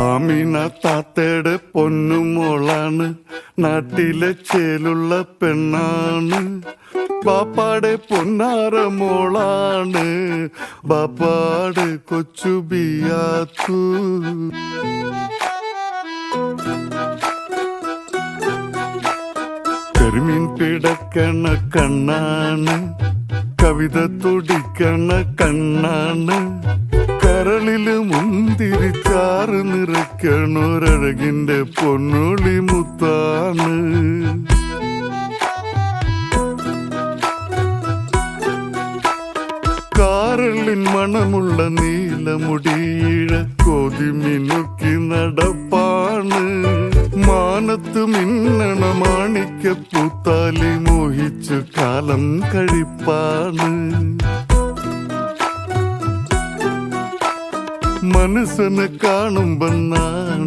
ആമീന താത്തയുടെ പൊന്നുമോളാണ്, നാട്ടിലെ ചേലുള്ള പെണ്ണാണ്. ബാപ്പാടെ പൊന്നാര മോളാണ്, ബാപ്പാടെ കൊച്ചു ബിയാത്തു. കരിമീൻ പിടക്കണ കണ്ണാണ്, കവിത തുടിക്കണ കണ്ണാണ്. കരളില് മുന്തിരിച്ചാറ് നിറയ്ക്കണൊരഴകിന്റെ പൊന്നുളി മുത്താണ്. കാരളിൻ മണമുള്ള നീലമുടിയിഴ കോതിമിനുക്കി നടപ്പാണ്. മാനത്ത് മിന്നണ മാണിക്യപ്പൂത്താലി മോഹിച്ചു കാലം കഴിപ്പാണ്. മനസ്സിനെ കാണുമ്പോ നാണി